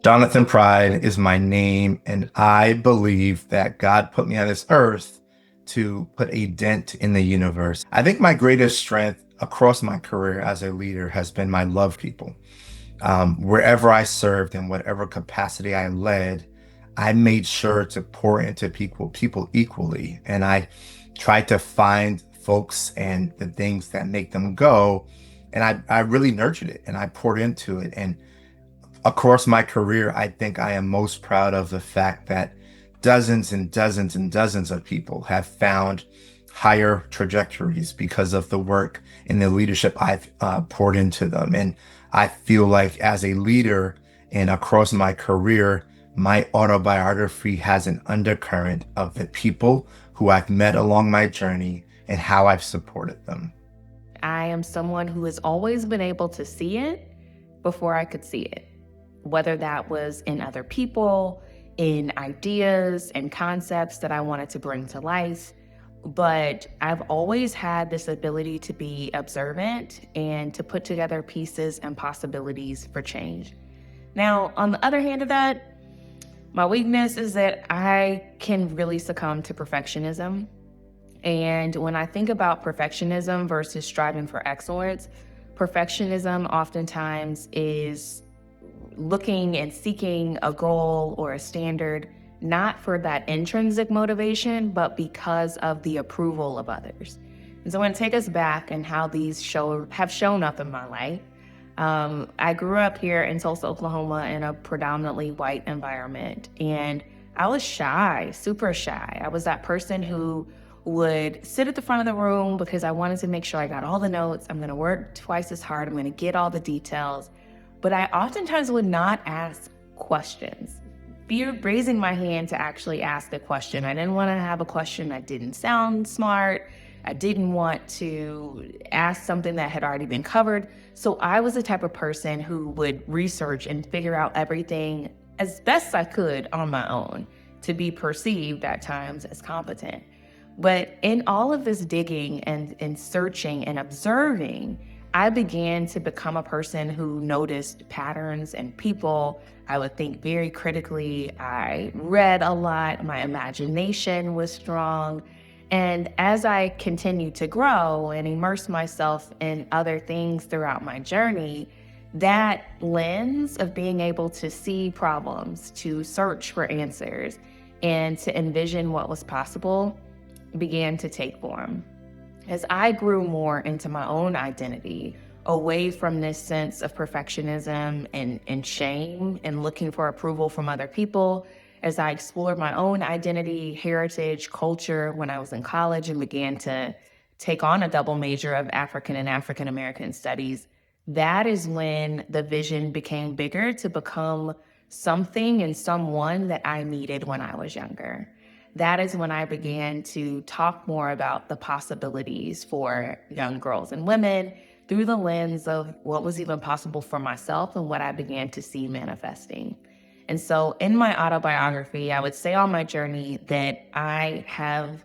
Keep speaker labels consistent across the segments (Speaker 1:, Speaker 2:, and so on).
Speaker 1: Jonathan Pride is my name, and I believe that God put me on this earth to put a dent in the universe. I think my greatest strength across my career as a leader has been my love people. Wherever I served, in whatever capacity I led, I made sure to pour into people equally, and I tried to find folks and the things that make them go, and I really nurtured it and I poured into it. And across my career, I think I am most proud of the fact that dozens and dozens and dozens of people have found higher trajectories because of the work and the leadership I've poured into them. And I feel like as a leader and across my career, my autobiography has an undercurrent of the people who I've met along my journey and how I've supported them.
Speaker 2: I am someone who has always been able to see it before I could see it, whether that was in other people, in ideas and concepts that I wanted to bring to life. But I've always had this ability to be observant and to put together pieces and possibilities for change. Now, on the other hand of that, my weakness is that I can really succumb to perfectionism. And when I think about perfectionism versus striving for excellence, perfectionism oftentimes is looking and seeking a goal or a standard, not for that intrinsic motivation, but because of the approval of others. And so I want to take us back and how these have shown up in my life. I grew up here in Tulsa, Oklahoma, in a predominantly white environment, and I was shy, super shy. I was that person who would sit at the front of the room because I wanted to make sure I got all the notes. I'm going to work twice as hard. I'm going to get all the details. But I oftentimes would not ask questions. Fear raising my hand to actually ask a question. I didn't want to have a question that didn't sound smart. I didn't want to ask something that had already been covered. So I was the type of person who would research and figure out everything as best I could on my own to be perceived at times as competent. But in all of this digging and searching and observing, I began to become a person who noticed patterns and people. I would think very critically. I read a lot. My imagination was strong. And as I continued to grow and immerse myself in other things throughout my journey, that lens of being able to see problems, to search for answers, and to envision what was possible began to take form. As I grew more into my own identity, away from this sense of perfectionism and shame and looking for approval from other people, as I explored my own identity, heritage, culture when I was in college and began to take on a double major of African and African American studies, that is when the vision became bigger to become something and someone that I needed when I was younger. That is when I began to talk more about the possibilities for young girls and women through the lens of what was even possible for myself and what I began to see manifesting. And so in my autobiography, I would say on my journey that I have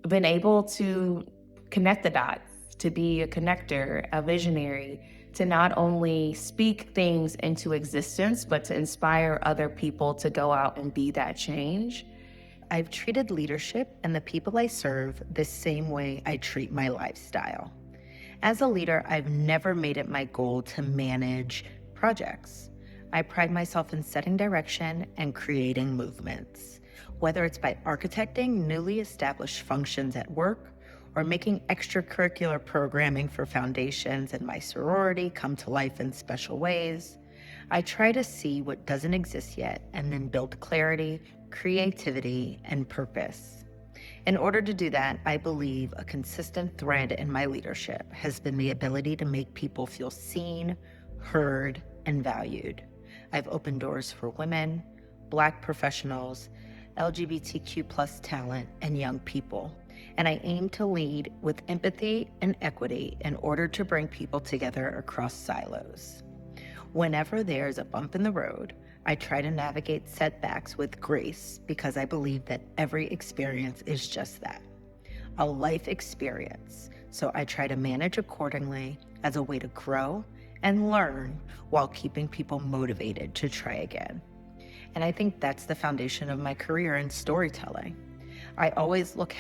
Speaker 2: been able to connect the dots, to be a connector, a visionary, to not only speak things into existence, but to inspire other people to go out and be that change.
Speaker 3: I've treated leadership and the people I serve the same way I treat my lifestyle. As a leader, I've never made it my goal to manage projects. I pride myself in setting direction and creating movements, whether it's by architecting newly established functions at work or making extracurricular programming for foundations and my sorority come to life in special ways. I try to see what doesn't exist yet and then build clarity, creativity, and purpose. In order to do that, I believe a consistent thread in my leadership has been the ability to make people feel seen, heard, and valued. I've opened doors for women, Black professionals, LGBTQ+ talent, and young people. And I aim to lead with empathy and equity in order to bring people together across silos. Whenever there's a bump in the road, I try to navigate setbacks with grace because I believe that every experience is just that, a life experience. So I try to manage accordingly as a way to grow and learn while keeping people motivated to try again. And I think that's the foundation of my career in storytelling. I always look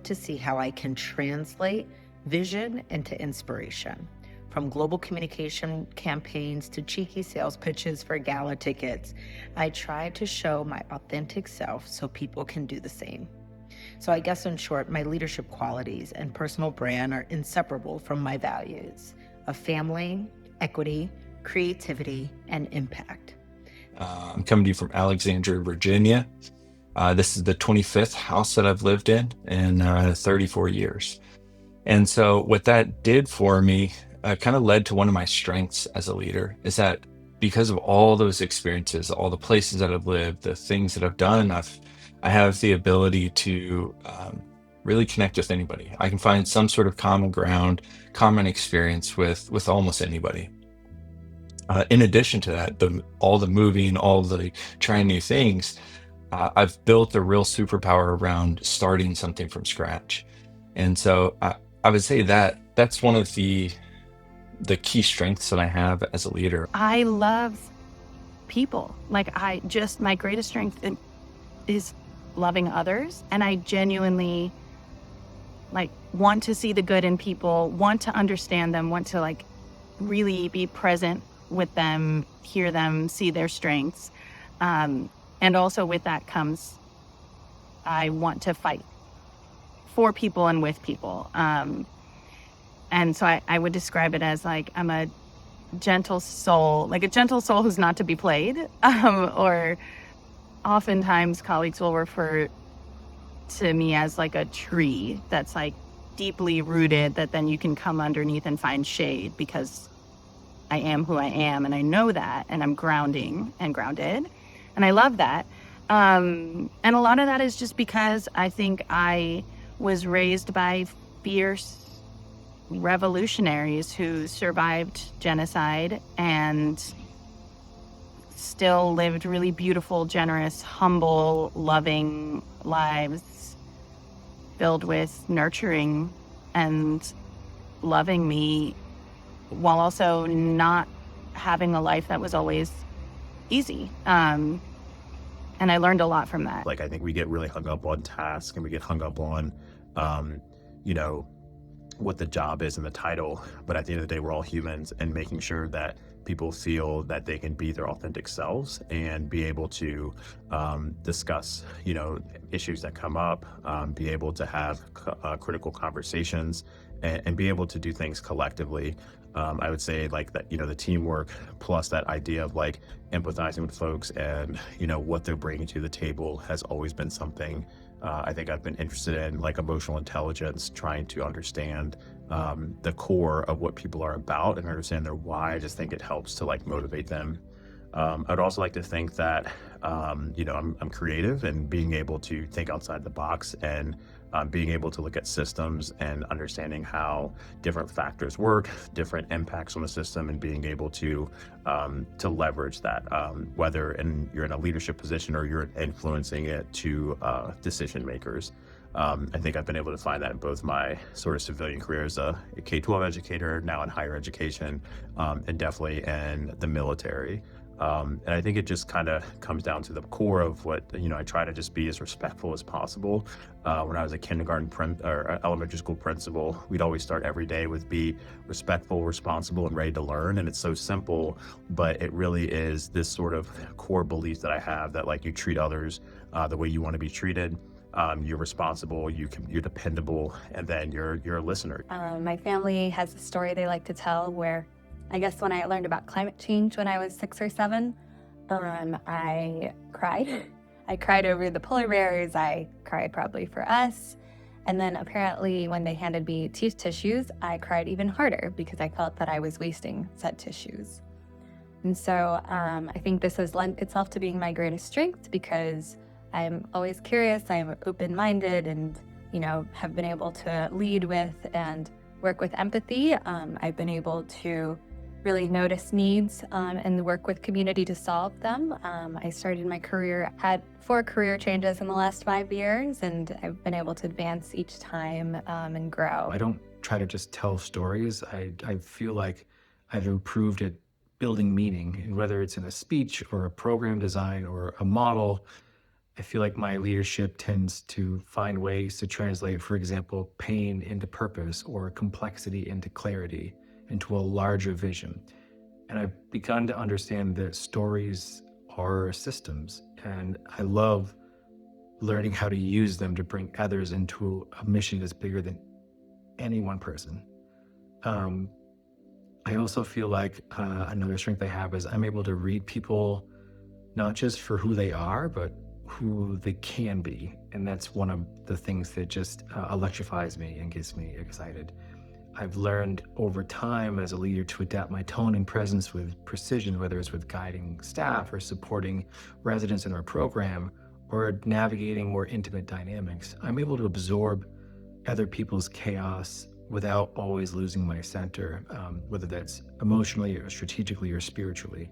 Speaker 3: to see how I can translate vision into inspiration. From global communication campaigns to cheeky sales pitches for gala tickets, I try to show my authentic self so people can do the same. So I guess in short, my leadership qualities and personal brand are inseparable from my values of family, equity, creativity, and impact.
Speaker 4: I'm coming to you from Alexandria, Virginia. This is the 25th house that I've lived in 34 years. And so what that did for me kind of led to one of my strengths as a leader, is that because of all those experiences, all the places that I've lived, the things that I've done, I have the ability to really connect with anybody. I can find some sort of common ground, common experience with almost anybody. In addition to that, all the moving, all the trying new things, I've built a real superpower around starting something from scratch. And so I would say that that's one of the key strengths that I have as a leader.
Speaker 5: I love people. My greatest strength is loving others. And I genuinely want to see the good in people, want to understand them, want to really be present with them, hear them, see their strengths. And also with that comes, I want to fight for people and with people. And so I would describe it as I'm a gentle soul, a gentle soul who's not to be played. Or oftentimes colleagues will refer to me as a tree that's deeply rooted, that then you can come underneath and find shade because I am who I am, and I know that, and I'm grounding and grounded, and I love that. And a lot of that is just because I think I was raised by fierce revolutionaries who survived genocide and still lived really beautiful, generous, humble, loving lives filled with nurturing and loving me, while also not having a life that was always easy. And I learned a lot from that.
Speaker 6: I think we get really hung up on tasks, and we get hung up on, what the job is and the title. But at the end of the day, we're all humans, and making sure that people feel that they can be their authentic selves and be able to discuss, issues that come up, be able to have critical conversations, and be able to do things collectively. I would say that, the teamwork plus that idea of empathizing with folks and, what they're bringing to the table has always been something I think I've been interested in, emotional intelligence, trying to understand the core of what people are about and understand their why. I just think it helps to motivate them. I'd also like to think that, I'm creative, and being able to think outside the box, and being able to look at systems and understanding how different factors work, different impacts on the system, and being able to leverage that, whether you're in a leadership position or you're influencing it to decision makers. I think I've been able to find that in both my sort of civilian career as a K-12 educator, now in higher education, and definitely in the military. And I think it just kind of comes down to the core of what, I try to just be as respectful as possible. When I was a kindergarten or elementary school principal, we'd always start every day with be respectful, responsible, and ready to learn. And it's so simple, but it really is this sort of core belief that I have that you treat others the way you want to be treated. You're responsible, you're dependable, and then you're a listener.
Speaker 7: My family has a story they like to tell where, I guess when I learned about climate change when I was 6 or 7, I cried. I cried over the polar bears. I cried probably for us. And then apparently when they handed me teeth tissues, I cried even harder because I felt that I was wasting said tissues. And so I think this has lent itself to being my greatest strength because I'm always curious, I'm open-minded, and, have been able to lead with and work with empathy. I've been able to really notice needs and work with community to solve them. I started my career, had 4 career changes in the last 5 years, and I've been able to advance each time and grow.
Speaker 8: I don't try to just tell stories. I feel like I've improved at building meaning, and whether it's in a speech or a program design or a model, I feel like my leadership tends to find ways to translate, for example, pain into purpose or complexity into clarity, into a larger vision. And I've begun to understand that stories are systems, and I love learning how to use them to bring others into a mission that's bigger than any one person. I also feel like another strength I have is I'm able to read people not just for who they are, but who they can be. And that's one of the things that just electrifies me and gets me excited. I've learned over time as a leader to adapt my tone and presence with precision, whether it's with guiding staff or supporting residents in our program or navigating more intimate dynamics. I'm able to absorb other people's chaos without always losing my center, whether that's emotionally or strategically or spiritually.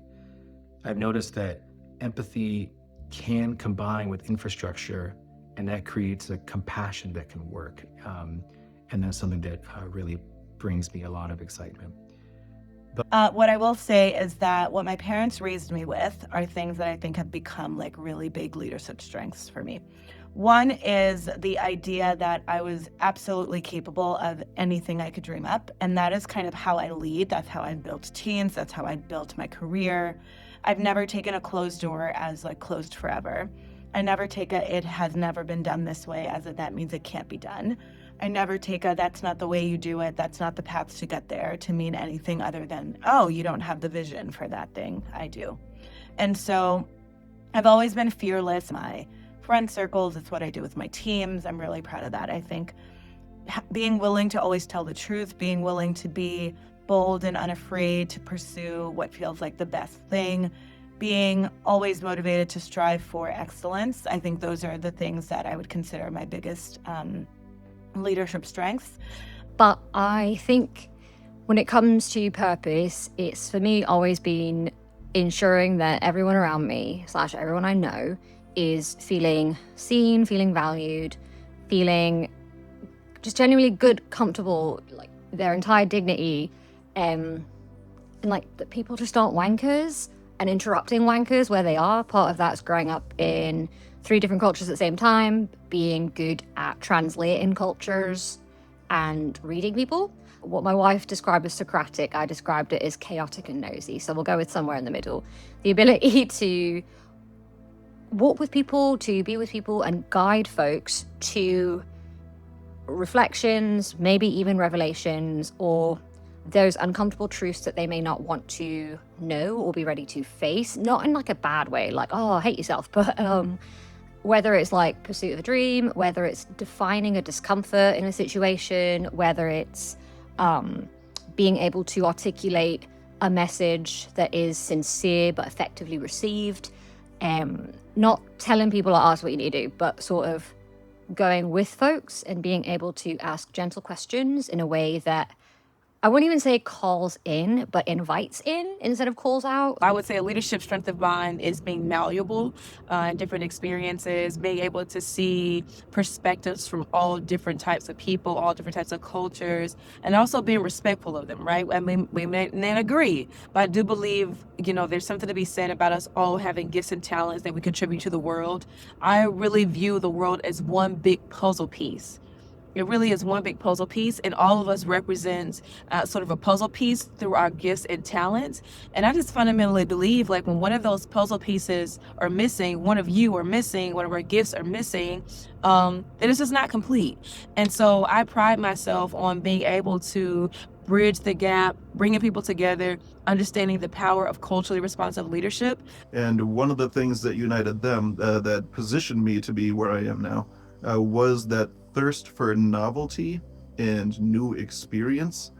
Speaker 8: I've noticed that empathy can combine with infrastructure, and that creates a compassion that can work. And that's something that really brings me a lot of excitement.
Speaker 5: What I will say is that what my parents raised me with are things that I think have become like really big leadership strengths for me. One is the idea that I was absolutely capable of anything I could dream up. And that is kind of how I lead. That's how I built teams. That's how I built my career. I've never taken a closed door as like closed forever. I never take a it has never been done this way as if that means it can't be done. I never take a that's not the way you do it, that's not the path to get there to mean anything other than, oh, you don't have the vision for that thing. I do. And so I've always been fearless. My friend circles, it's what I do with my teams. I'm really proud of that. I think being willing to always tell the truth, being willing to be bold and unafraid to pursue what feels like the best thing, being always motivated to strive for excellence. I think those are the things that I would consider my biggest leadership strengths.
Speaker 9: But I think when it comes to purpose, it's for me always been ensuring that everyone around me / everyone I know is feeling seen, feeling valued, feeling just genuinely good, comfortable, like their entire dignity, and like that people just aren't wankers and interrupting wankers where they are. Part of that's growing up in 3 different cultures at the same time, being good at translating cultures and reading people. What my wife described as Socratic, I described it as chaotic and nosy. So we'll go with somewhere in the middle. The ability to walk with people, to be with people and guide folks to reflections, maybe even revelations, or those uncomfortable truths that they may not want to know or be ready to face, not in like a bad way, like, oh, hate yourself, but whether it's like pursuit of a dream, whether it's defining a discomfort in a situation, whether it's being able to articulate a message that is sincere but effectively received, not telling people or ask what you need to do, but sort of going with folks and being able to ask gentle questions in a way that I wouldn't even say calls in, but invites in instead of calls out.
Speaker 10: I would say a leadership strength of mine is being malleable in different experiences, being able to see perspectives from all different types of people, all different types of cultures, and also being respectful of them, right? I mean, we may not agree, but I do believe, there's something to be said about us all having gifts and talents that we contribute to the world. I really view the world as one big puzzle piece. It really is one big puzzle piece, and all of us represents sort of a puzzle piece through our gifts and talents. And I just fundamentally believe, like, when one of those puzzle pieces are missing, one of you are missing, one of our gifts are missing, it is just not complete. And so I pride myself on being able to bridge the gap, bringing people together, understanding the power of culturally responsive leadership.
Speaker 11: And one of the things that united them, that positioned me to be where I am now, was that thirst for novelty and new experience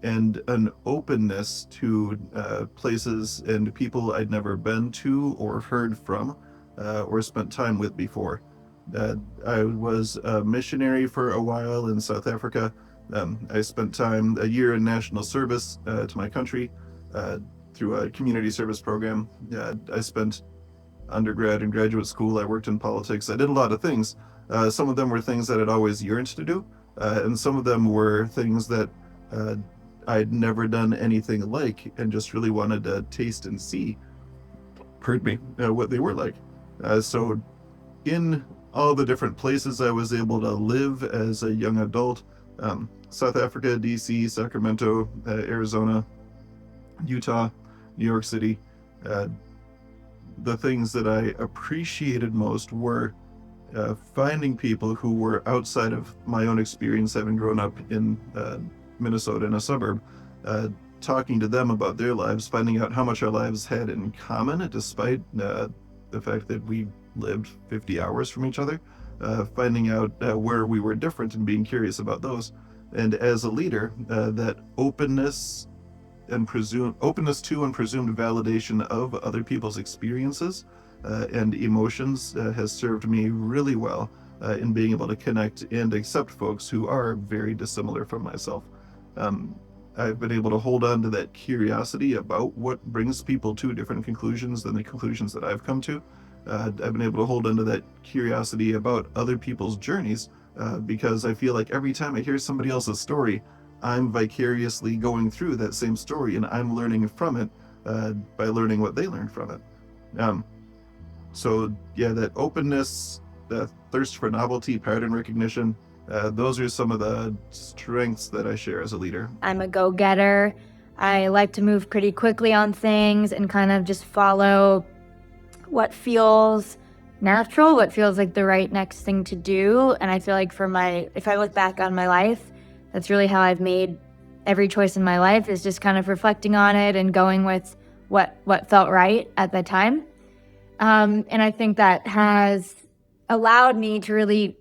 Speaker 11: and an openness to places and people I'd never been to or heard from or spent time with before. I was a missionary for a while in South Africa. I spent time, a year in national service to my country through a community service program. I spent undergrad and graduate school. I worked in politics. I did a lot of things. Some of them were things that I'd always yearned to do, and some of them were things that I'd never done anything like, and just really wanted to taste and see, what they were like. So in all the different places I was able to live as a young adult, South Africa, DC, Sacramento, Arizona, Utah, New York City, the things that I appreciated most were finding people who were outside of my own experience, having grown up in Minnesota in a suburb, talking to them about their lives, finding out how much our lives had in common, despite the fact that we lived 50 hours from each other, finding out where we were different and being curious about those. And as a leader, that openness to and presumed validation of other people's experiences and emotions has served me really well in being able to connect and accept folks who are very dissimilar from myself. I've been able to hold on to that curiosity about what brings people to different conclusions than the conclusions that I've come to. I've been able to hold on to that curiosity about other people's journeys because I feel like every time I hear somebody else's story, I'm vicariously going through that same story, and I'm learning from it by learning what they learned from it. So yeah, that openness, the thirst for novelty, pattern recognition, those are some of the strengths that I share as a leader.
Speaker 12: I'm a go-getter. I like to move pretty quickly on things and kind of just follow what feels natural, what feels like the right next thing to do. And I feel like if I look back on my life, that's really how I've made every choice in my life, is just kind of reflecting on it and going with what felt right at the time. And I think that has allowed me to really,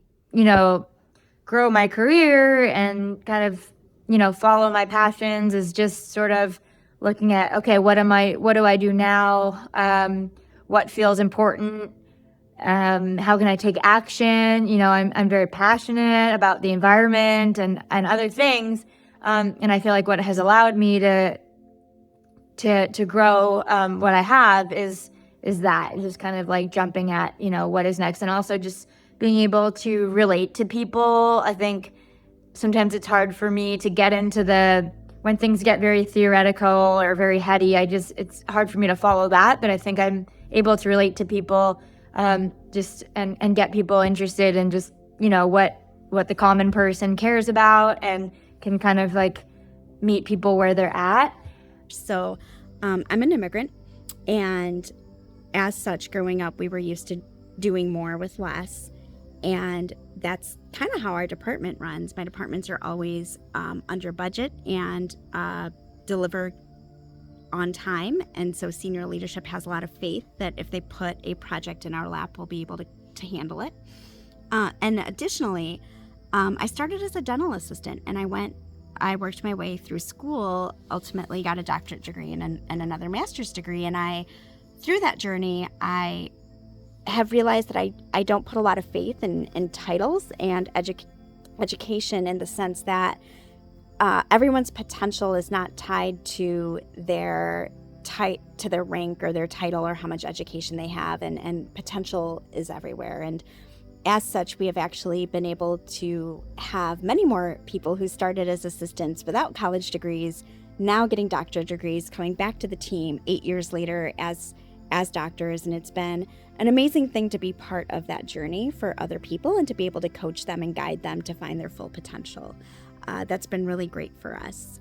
Speaker 12: grow my career and kind of, follow my passions, is just sort of looking at, okay, what do I do now? What feels important? How can I take action? I'm very passionate about the environment and other things. And I feel like what has allowed me to grow what I have is that just kind of like jumping at, what is next, and also just being able to relate to people. I think sometimes it's hard for me to get into when things get very theoretical or very heady, it's hard for me to follow that, but I think I'm able to relate to people just and get people interested in just, what the common person cares about, and can kind of like meet people where they're at.
Speaker 13: So I'm an immigrant, and as such, growing up, we were used to doing more with less. And that's kind of how our department runs. My departments are always under budget and deliver on time. And so senior leadership has a lot of faith that if they put a project in our lap, we'll be able to handle it. And additionally, I started as a dental assistant, and I worked my way through school, ultimately got a doctorate degree and another master's degree. And through that journey, I have realized that I don't put a lot of faith in titles and education, in the sense that everyone's potential is not tied to their rank or their title or how much education they have, and potential is everywhere. And as such, we have actually been able to have many more people who started as assistants without college degrees now getting doctorate degrees, coming back to the team 8 years later as doctors. And it's been an amazing thing to be part of that journey for other people and to be able to coach them and guide them to find their full potential. That's been really great for us.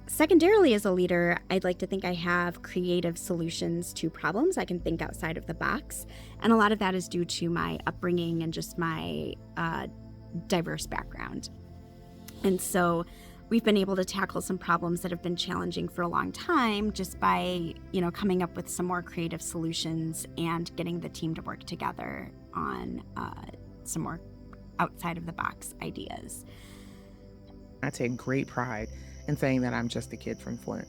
Speaker 13: Secondarily, as a leader, I'd like to think I have creative solutions to problems. I can think outside of the box. And a lot of that is due to my upbringing and just my diverse background. And so we've been able to tackle some problems that have been challenging for a long time just by, coming up with some more creative solutions and getting the team to work together on some more outside of the box ideas.
Speaker 14: I take great pride in saying that I'm just a kid from Flint.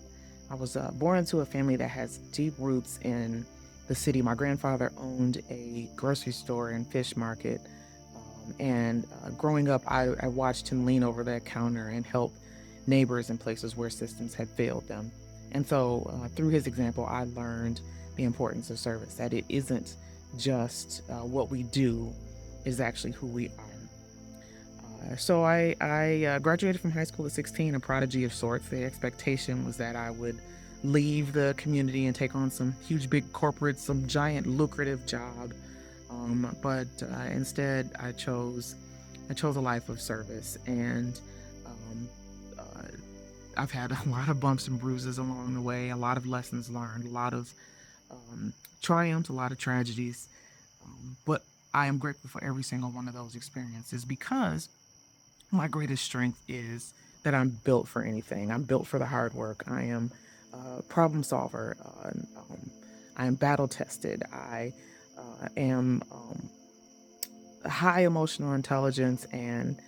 Speaker 14: I was born into a family that has deep roots in the city. My grandfather owned a grocery store and fish market. And growing up, I watched him lean over that counter and help neighbors in places where systems had failed them. And so through his example, I learned the importance of service, that it isn't just what we do, is actually who we are. So I graduated from high school at 16, a prodigy of sorts. The expectation was that I would leave the community and take on some huge, big corporate, some giant lucrative job. But instead, I chose a life of service, and um, uh, I've had a lot of bumps and bruises along the way, a lot of lessons learned, a lot of triumphs, a lot of tragedies. But I am grateful for every single one of those experiences because my greatest strength is that I'm built for anything. I'm built for the hard work. I am a problem solver. I am battle tested. I am high emotional intelligence, and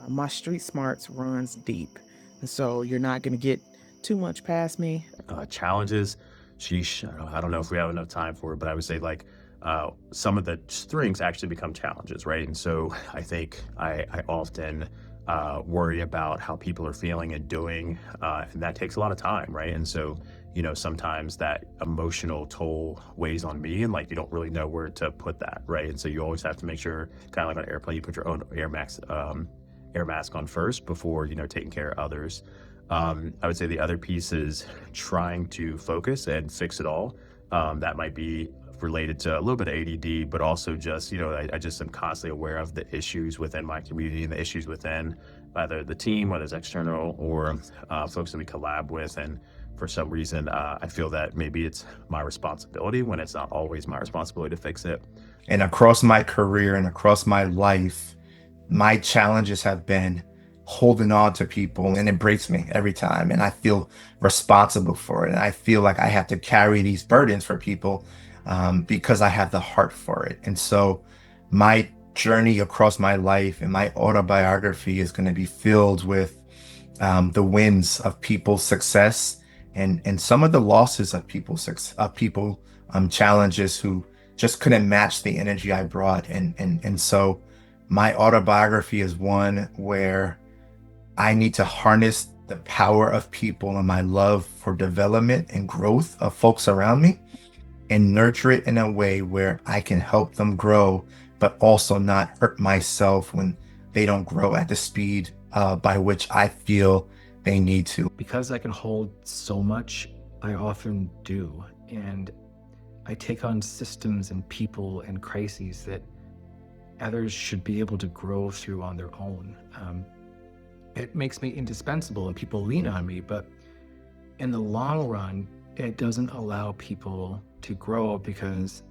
Speaker 14: my street smarts runs deep. And so you're not going to get too much past me.
Speaker 6: Challenges, sheesh, I don't know if we have enough time for it, but I would say like some of the strengths actually become challenges, right? And so I think I often worry about how people are feeling and doing, and that takes a lot of time, right? And so, you know, sometimes that emotional toll weighs on me, and like you don't really know where to put that, right? And so you always have to make sure, kind of like on an airplane, you put your own air mask on first before, you know, taking care of others. I would say the other piece is trying to focus and fix it all. That might be related to a little bit of ADD, but also just, you know, I just am constantly aware of the issues within my community and the issues within either the team, whether it's external or folks that we collab with. And for some reason, I feel that maybe it's my responsibility when it's not always my responsibility to fix it.
Speaker 1: And across my career and across my life, my challenges have been holding on to people, and it breaks me every time. And I feel responsible for it. And I feel like I have to carry these burdens for people because I have the heart for it. And so my journey across my life and my autobiography is going to be filled with the wins of people's success and some of the losses of people challenges who just couldn't match the energy I brought. And so my autobiography is one where I need to harness the power of people and my love for development and growth of folks around me and nurture it in a way where I can help them grow, but also not hurt myself when they don't grow at the speed by which I feel they need to.
Speaker 8: Because I can hold so much, I often do. And I take on systems and people and crises that others should be able to grow through on their own. It makes me indispensable and people lean on me, but in the long run, it doesn't allow people to grow because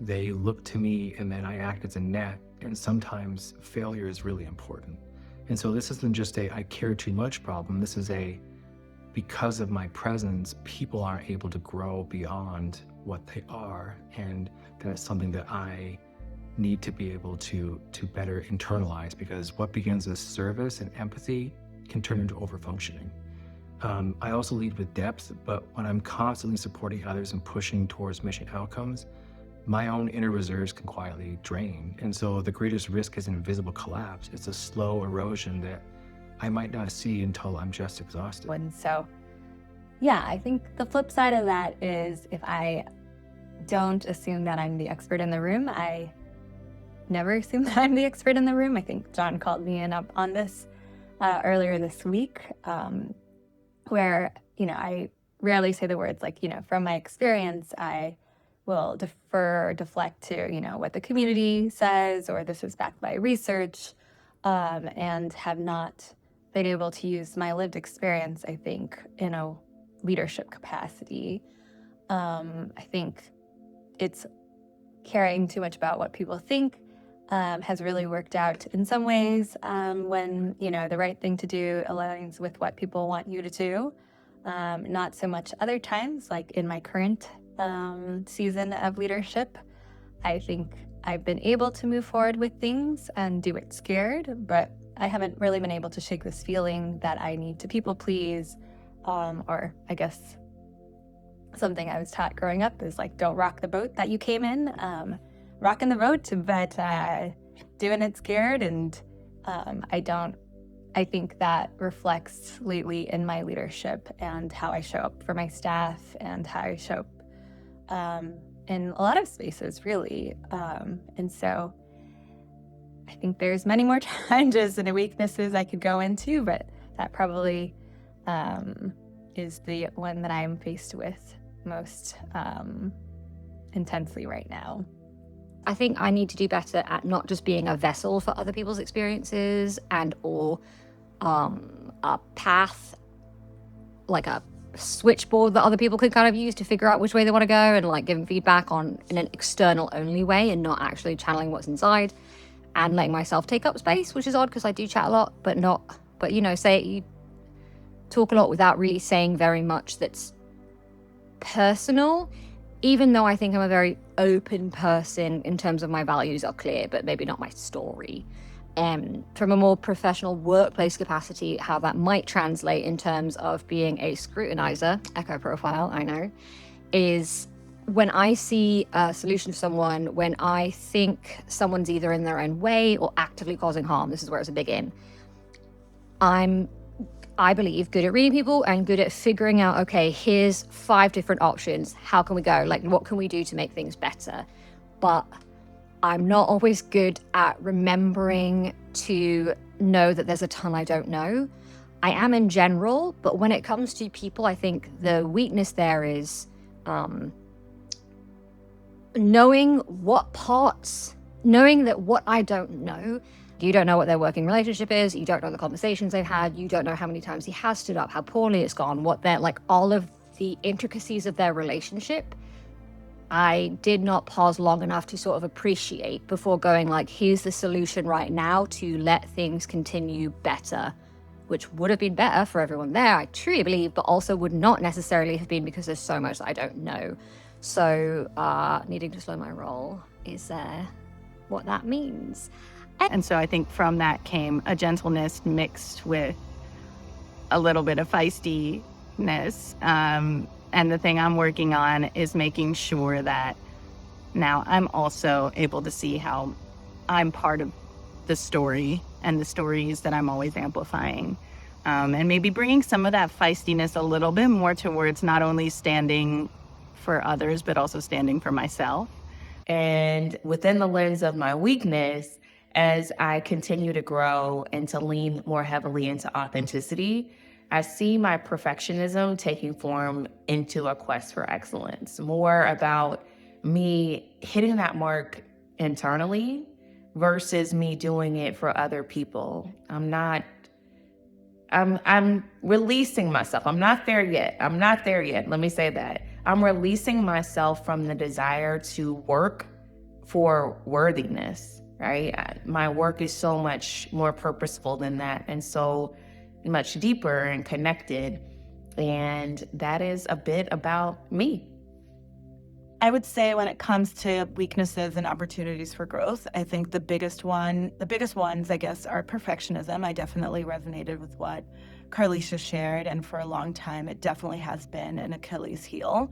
Speaker 8: they look to me and then I act as a net. And sometimes failure is really important. And so this isn't just a I care too much problem. This is a because of my presence, people aren't able to grow beyond what they are. And that's something that I need to be able to better internalize, because what begins as service and empathy can turn into overfunctioning. I also lead with depth, but when I'm constantly supporting others and pushing towards mission outcomes, my own inner reserves can quietly drain. And so the greatest risk is invisible collapse. It's a slow erosion that I might not see until I'm just exhausted.
Speaker 7: And so, yeah, I think the flip side of that is if I don't assume that I'm the expert in the room, I never assume that I'm the expert in the room. I think John called me in up on this earlier this week, where, you know, I rarely say the words like, you know, from my experience, I will defer or deflect to, you know, what the community says, or this is backed by research, and have not been able to use my lived experience, I think, in a leadership capacity. I think it's caring too much about what people think has really worked out in some ways when, you know, the right thing to do aligns with what people want you to do. Not so much other times, like in my current season of leadership. I think I've been able to move forward with things and do it scared, but I haven't really been able to shake this feeling that I need to people please, or I guess something I was taught growing up is like, don't rock the boat that you came in. Rocking the boat, but doing it scared. And I think that reflects lately in my leadership and how I show up for my staff and how I show up in a lot of spaces, really. And so I think there's many more challenges and weaknesses I could go into, but that probably is the one that I'm faced with most intensely right now.
Speaker 9: I think I need to do better at not just being a vessel for other people's experiences and or a path, like a switchboard that other people could kind of use to figure out which way they want to go and like giving feedback on in an external only way and not actually channeling what's inside and letting myself take up space, which is odd because I do chat a lot, but you know, you talk a lot without really saying very much that's personal, even though I think I'm a very open person in terms of my values are clear, but maybe not my story. From a more professional workplace capacity, how that might translate in terms of being a scrutinizer, echo profile, I know, is when I see a solution for someone, when I think someone's either in their own way or actively causing harm, this is where it's a big in. I believe good at reading people and good at figuring out, okay, here's 5 different options. How can we go? Like, what can we do to make things better? But I'm not always good at remembering to know that there's a ton I don't know. I am in general, but when it comes to people, I think the weakness there is knowing that what I don't know. You don't know what their working relationship is. You don't know the conversations they've had. You don't know how many times he has stood up, how poorly it's gone, what they're like, all of the intricacies of their relationship. I did not pause long enough to sort of appreciate before going like, here's the solution right now to let things continue better, which would have been better for everyone there, I truly believe, but also would not necessarily have been because there's so much that I don't know. So needing to slow my roll is what that means.
Speaker 5: And so I think from that came a gentleness mixed with a little bit of feistiness. And the thing I'm working on is making sure that now I'm also able to see how I'm part of the story and the stories that I'm always amplifying. And maybe bringing some of that feistiness a little bit more towards not only standing for others, but also standing for myself.
Speaker 2: And within the lens of my weakness, as I continue to grow and to lean more heavily into authenticity, I see my perfectionism taking form into a quest for excellence, more about me hitting that mark internally versus me doing it for other people. I'm releasing myself. I'm not there yet. Let me say that. I'm releasing myself from the desire to work for worthiness, right? My work is so much more purposeful than that and so much deeper and connected. And that is a bit about me.
Speaker 10: I would say when it comes to weaknesses and opportunities for growth, I think the biggest ones, I guess, are perfectionism. I definitely resonated with what Carlisha shared, and for a long time, it definitely has been an Achilles heel.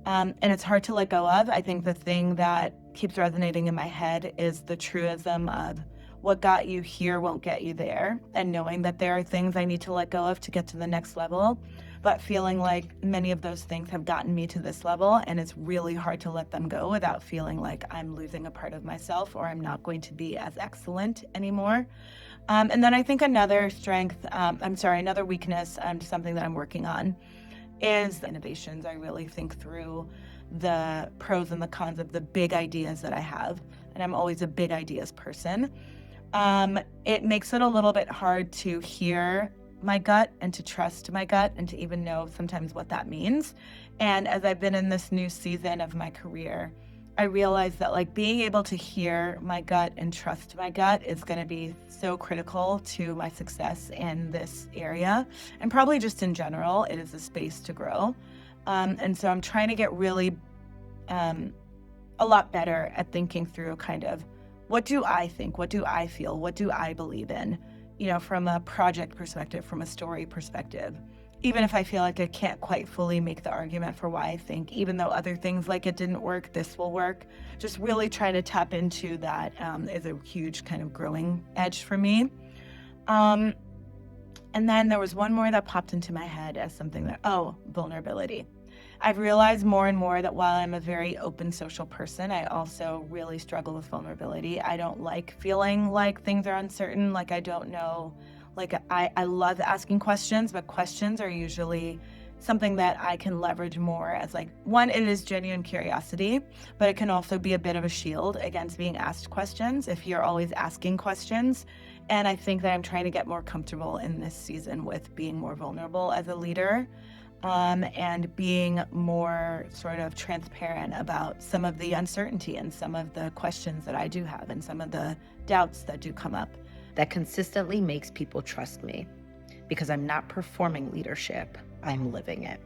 Speaker 10: And it's hard to let go of. I think the thing that keeps resonating in my head is the truism of what got you here won't get you there, and knowing that there are things I need to let go of to get to the next level, but feeling like many of those things have gotten me to this level, and it's really hard to let them go without feeling like I'm losing a part of myself or I'm not going to be as excellent anymore. And then I think another weakness, something that I'm working on, is innovations. I really think through the pros and the cons of the big ideas that I have, and I'm always a big ideas person. It makes it a little bit hard to hear my gut and to trust my gut and to even know sometimes what that means. And as I've been in this new season of my career, I realized that like being able to hear my gut and trust my gut is going to be so critical to my success in this area, and probably just in general. It is a space to grow. And so I'm trying to get really a lot better at thinking through kind of, what do I think? What do I feel? What do I believe in? You know, from a project perspective, from a story perspective. Even if I feel like I can't quite fully make the argument for why I think, even though other things like it didn't work, this will work. Just really trying to tap into that is a huge kind of growing edge for me. And then there was one more that popped into my head as something that, vulnerability. I've realized more and more that while I'm a very open social person, I also really struggle with vulnerability. I don't like feeling like things are uncertain, like I don't know. Like I love asking questions, but questions are usually something that I can leverage more as like, one, it is genuine curiosity, but it can also be a bit of a shield against being asked questions if you're always asking questions. And I think that I'm trying to get more comfortable in this season with being more vulnerable as a leader, and being more sort of transparent about some of the uncertainty and some of the questions that I do have and some of the doubts that do come up.
Speaker 3: That consistently makes people trust me because I'm not performing leadership, I'm living it.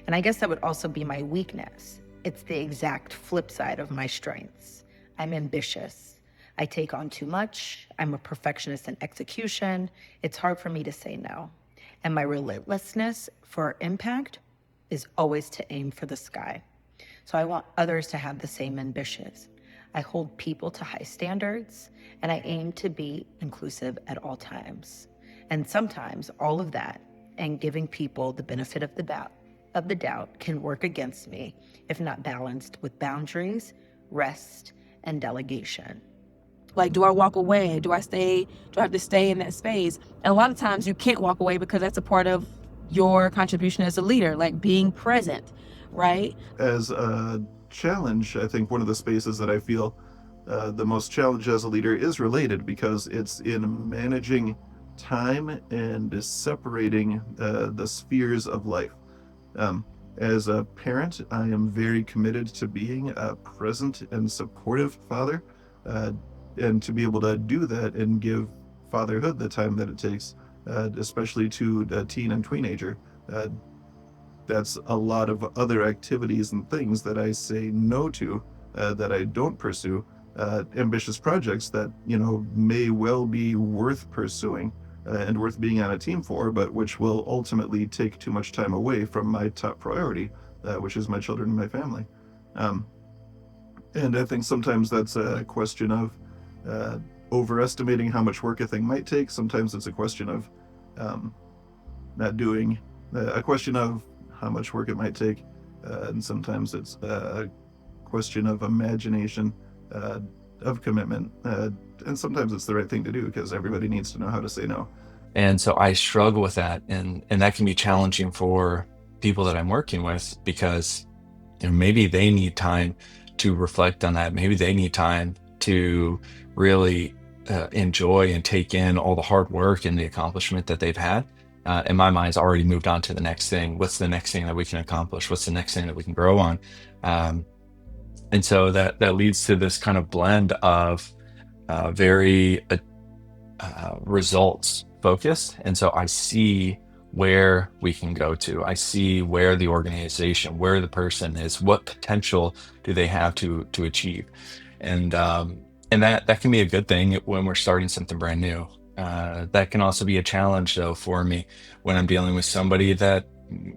Speaker 3: And I guess that would also be my weakness. It's the exact flip side of my strengths. I'm ambitious. I take on too much. I'm a perfectionist in execution. It's hard for me to say no. And my relentlessness for impact is always to aim for the sky. So I want others to have the same ambitions. I hold people to high standards, and I aim to be inclusive at all times. And sometimes all of that and giving people the benefit of the doubt can work against me if not balanced with boundaries, rest, and delegation.
Speaker 10: Like, do I walk away? Do I have to stay in that space? And a lot of times you can't walk away because that's a part of your contribution as a leader, like being present, right?
Speaker 11: As a challenge, I think one of the spaces that I feel the most challenged as a leader is related because it's in managing time and separating the spheres of life. As a parent, I am very committed to being a present and supportive father, and to be able to do that and give fatherhood the time that it takes, especially to a teen and teenager. That's a lot of other activities and things that I say no to, that I don't pursue, ambitious projects that, may well be worth pursuing and worth being on a team for, but which will ultimately take too much time away from my top priority, which is my children and my family. And I think sometimes that's a question of overestimating how much work a thing might take. Sometimes it's a question of a question of how much work it might take. And sometimes it's a question of imagination, of commitment. And sometimes it's the right thing to do because everybody needs to know how to say no.
Speaker 4: And so I struggle with that. And that can be challenging for people that I'm working with because maybe they need time to reflect on that. Maybe they need time to really enjoy and take in all the hard work and the accomplishment that they've had. And my mind's already moved on to the next thing. What's the next thing that we can accomplish? What's the next thing that we can grow on? And so that leads to this kind of blend of very results focused. And so I see where we can go to. I see where the organization, where the person is, what potential do they have to achieve. And that can be a good thing when we're starting something brand new. That can also be a challenge though for me when I'm dealing with somebody that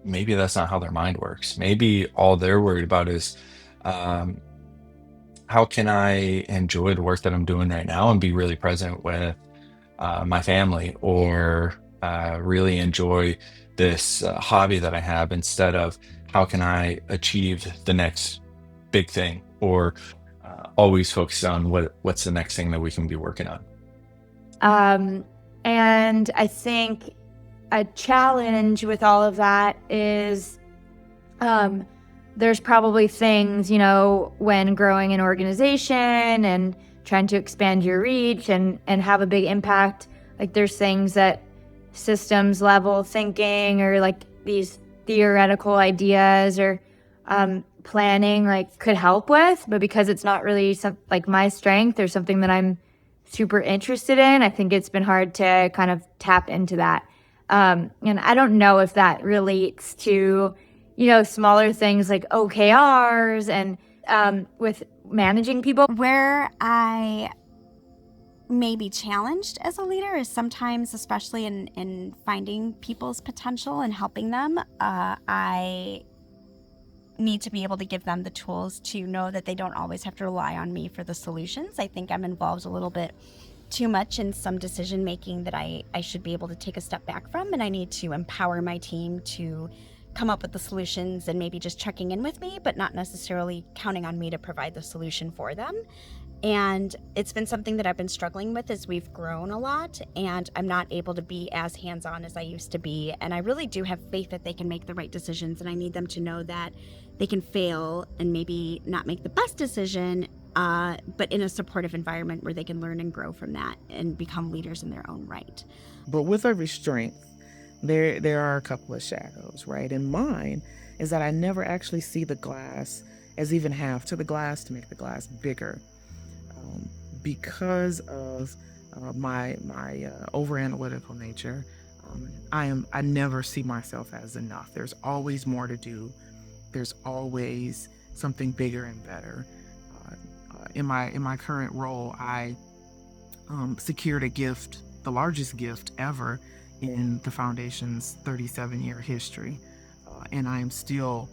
Speaker 4: maybe that's not how their mind works. Maybe all they're worried about is how can I enjoy the work that I'm doing right now and be really present with my family, or really enjoy this hobby that I have, instead of how can I achieve the next big thing, or always focus on what's the next thing that we can be working on.
Speaker 12: And I think a challenge with all of that is there's probably things, when growing an organization and trying to expand your reach and have a big impact, like there's things that systems level thinking or like these theoretical ideas or planning like could help with, but because it's not really like my strength or something that I'm super interested in, I think it's been hard to kind of tap into that. And I don't know if that relates to, smaller things like OKRs and with managing people.
Speaker 13: Where I may be challenged as a leader is sometimes, especially in finding people's potential and helping them, I need to be able to give them the tools to know that they don't always have to rely on me for the solutions. I think I'm involved a little bit too much in some decision making that I should be able to take a step back from, and I need to empower my team to come up with the solutions and maybe just checking in with me, but not necessarily counting on me to provide the solution for them. And it's been something that I've been struggling with as we've grown a lot, and I'm not able to be as hands-on as I used to be. And I really do have faith that they can make the right decisions, and I need them to know that they can fail and maybe not make the best decision, but in a supportive environment where they can learn and grow from that and become leaders in their own right.
Speaker 14: But with every strength, there are a couple of shadows, right? And mine is that I never actually see the glass as even half to the glass to make the glass bigger. Because of my over analytical nature, I never see myself as enough. There's always more to do. There's always something bigger and better. In my current role, I secured a gift, the largest gift ever in the foundation's 37-year history, and I am still.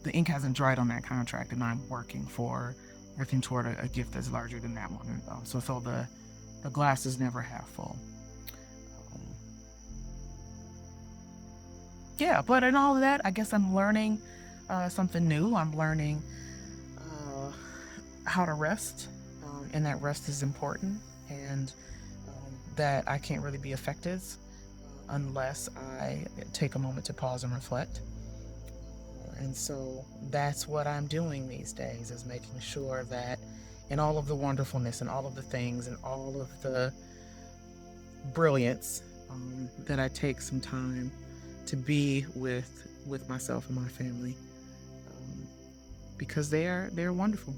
Speaker 14: The ink hasn't dried on that contract, and I'm working toward a gift that's larger than that one. So the glass is never half full. Yeah, but in all of that, I guess I'm learning something new. I'm learning how to rest, and that rest is important, and that I can't really be effective unless I take a moment to pause and reflect. And so that's what I'm doing these days, is making sure that in all of the wonderfulness and all of the things and all of the brilliance, that I take some time to be with myself and my family, because they're wonderful.